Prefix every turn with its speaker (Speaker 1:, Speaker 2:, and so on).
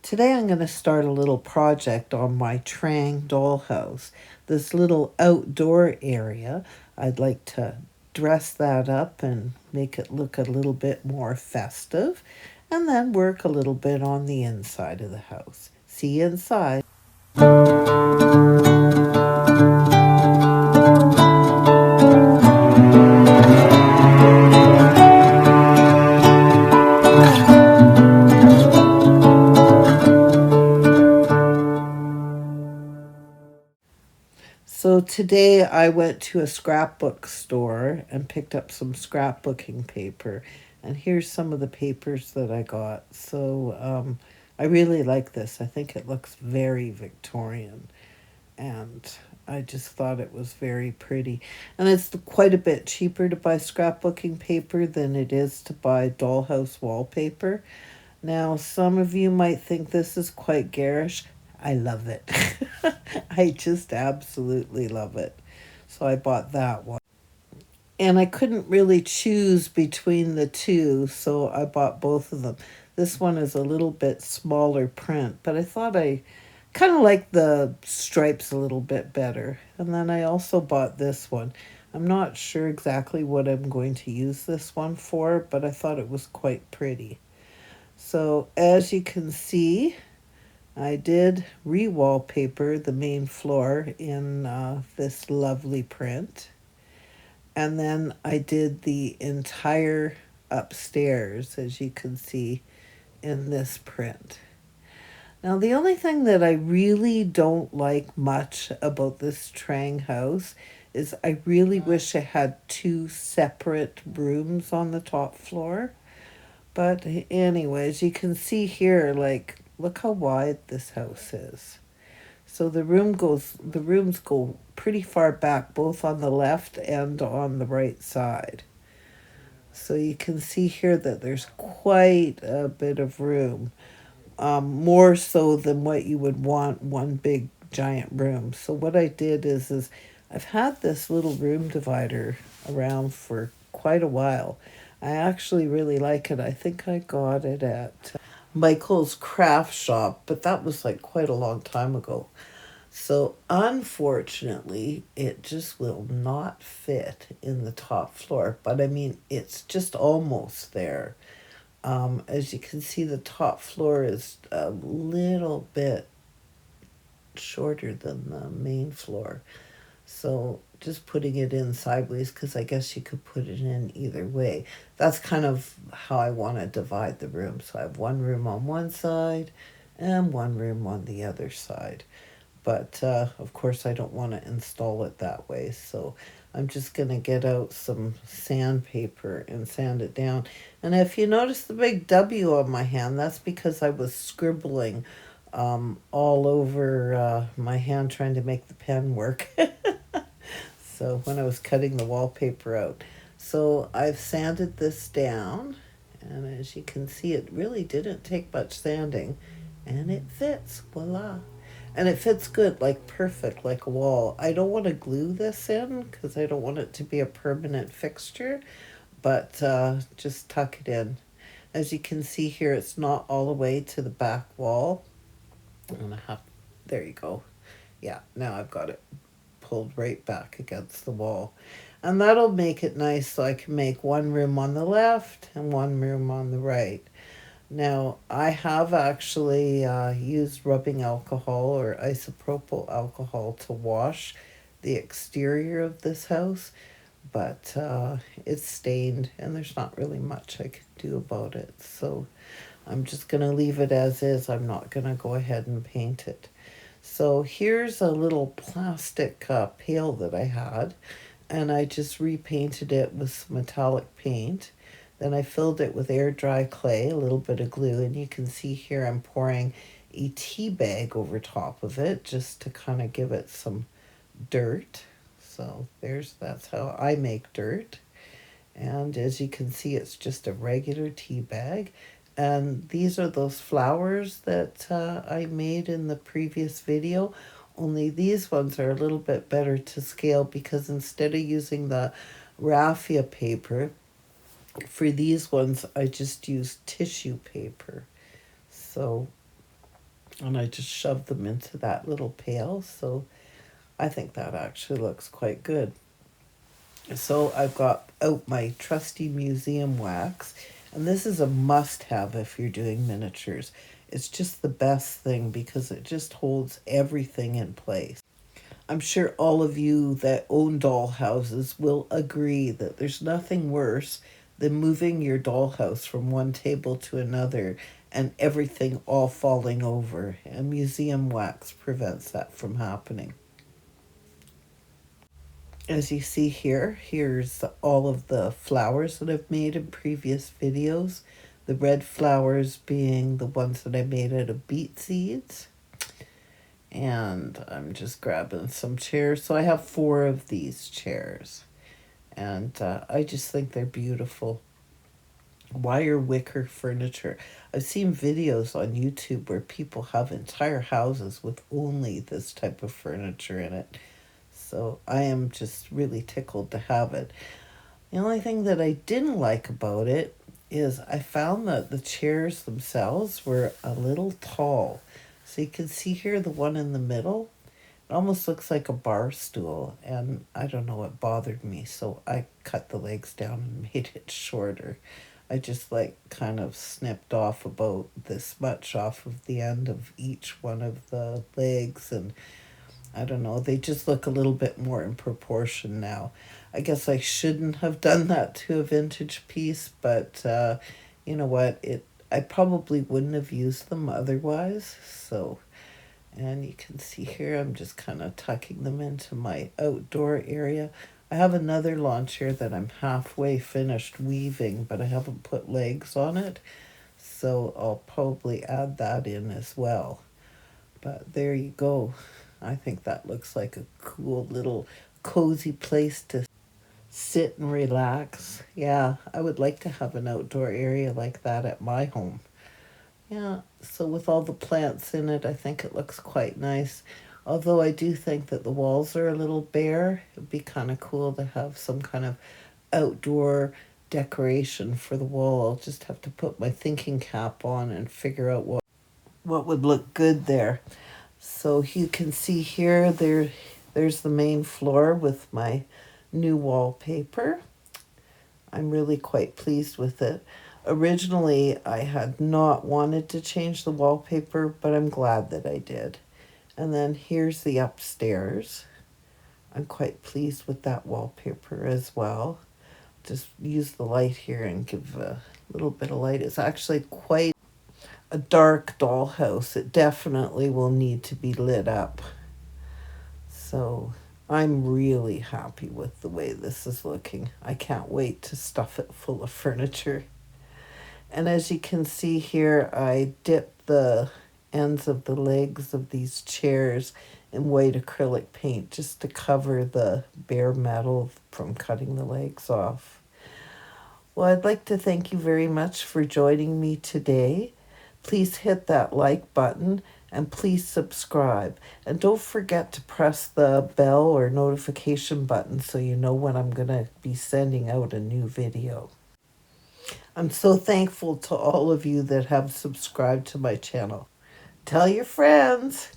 Speaker 1: Today I'm going to start a little project on my Triang Dollhouse. This little outdoor area, I'd like to dress that up and make it look a little bit more festive, and then work a little bit on the inside of the house. See you inside. So today I went to a scrapbook store and picked up some scrapbooking paper. And here's some of the papers that I got. So I really like this. I think it looks very Victorian. And I just thought it was very pretty. And it's quite a bit cheaper to buy scrapbooking paper than it is to buy dollhouse wallpaper. Now, some of you might think this is quite garish. I love it. I just absolutely love it. So I bought that one. And I couldn't really choose between the two, so I bought both of them. This one is a little bit smaller print, but I thought I kind of like the stripes a little bit better. And then I also bought this one. I'm not sure exactly what I'm going to use this one for, but I thought it was quite pretty. So as you can see, I did re-wallpaper the main floor in this lovely print. And then I did the entire upstairs, as you can see in this print. Now, the only thing that I really don't like much about this Triang house is I really wish I had two separate rooms on the top floor. But anyways, you can see here, like, look how wide this house is. So the rooms go pretty far back, both on the left and on the right side. So you can see here that there's quite a bit of room, more so than what you would want one big giant room. So what I did is I've had this little room divider around for quite a while. I actually really like it. I think I got it at Michael's craft shop, but that was like quite a long time ago. So unfortunately, it just will not fit in the top floor. But I mean, it's just almost there. As you can see, the top floor is a little bit shorter than the main floor. So just putting it in sideways, because I guess you could put it in either way. That's kind of how I want to divide the room. So I have one room on one side and one room on the other side. But of course I don't want to install it that way. So I'm just going to get out some sandpaper and sand it down. And if you notice the big W on my hand, that's because I was scribbling all over my hand trying to make the pen work. So when I was cutting the wallpaper out. So I've sanded this down. And as you can see, it really didn't take much sanding. And it fits. Voila. And it fits good, like perfect, like a wall. I don't want to glue this in because I don't want it to be a permanent fixture, but just tuck it in. As you can see here, it's not all the way to the back wall. There you go. Yeah, now I've got it pulled right back against the wall. And that'll make it nice so I can make one room on the left and one room on the right. Now, I have actually used rubbing alcohol or isopropyl alcohol to wash the exterior of this house, but it's stained and there's not really much I can do about it. So I'm just going to leave it as is. I'm not going to go ahead and paint it. So here's a little plastic pail that I had, and I just repainted it with some metallic paint. Then I filled it with air dry clay, a little bit of glue, and you can see here I'm pouring a tea bag over top of it just to kind of give it some dirt. So that's how I make dirt. And as you can see, it's just a regular tea bag. And these are those flowers that I made in the previous video. Only these ones are a little bit better to scale because instead of using the raffia paper, for these ones, I just used tissue paper. So and I just shoved them into that little pail. So I think that actually looks quite good. So I've got out my trusty museum wax, and this is a must have if you're doing miniatures. It's just the best thing because it just holds everything in place. I'm sure all of you that own doll houses will agree that there's nothing worse than moving your dollhouse from one table to another and everything all falling over, and museum wax prevents that from happening. As you see here, here's all of the flowers that I've made in previous videos. The red flowers being the ones that I made out of beet seeds. And I'm just grabbing some chairs. So I have 4 of these chairs. And I just think they're beautiful. Wire wicker furniture. I've seen videos on YouTube where people have entire houses with only this type of furniture in it. So I am just really tickled to have it. The only thing that I didn't like about it is I found that the chairs themselves were a little tall. So you can see here the one in the middle. It almost looks like a bar stool, and I don't know, it bothered me. So I cut the legs down and made it shorter. I just like kind of snipped off about this much off of the end of each one of the legs, and I don't know, they just look a little bit more in proportion now. I guess I shouldn't have done that to a vintage piece, but you know what? I probably wouldn't have used them otherwise. So, and you can see here I'm just kind of tucking them into my outdoor area. I have another lawn chair that I'm halfway finished weaving, but I haven't put legs on it. So I'll probably add that in as well. But there you go. I think that looks like a cool little cozy place to sit and relax. Yeah, I would like to have an outdoor area like that at my home. Yeah, so with all the plants in it, I think it looks quite nice. Although I do think that the walls are a little bare, it'd be kind of cool to have some kind of outdoor decoration for the wall. I'll just have to put my thinking cap on and figure out what would look good there. So you can see here, there's the main floor with my new wallpaper. I'm really quite pleased with it. Originally, I had not wanted to change the wallpaper, but I'm glad that I did. And then here's the upstairs. I'm quite pleased with that wallpaper as well. Just use the light here and give a little bit of light. It's actually quite a dark dollhouse. It definitely will need to be lit up. So I'm really happy with the way this is looking. I can't wait to stuff it full of furniture. And as you can see here, I dipped the ends of the legs of these chairs in white acrylic paint just to cover the bare metal from cutting the legs off. Well, I'd like to thank you very much for joining me today. Please hit that like button and please subscribe. And don't forget to press the bell or notification button so you know when I'm going to be sending out a new video. I'm so thankful to all of you that have subscribed to my channel. Tell your friends.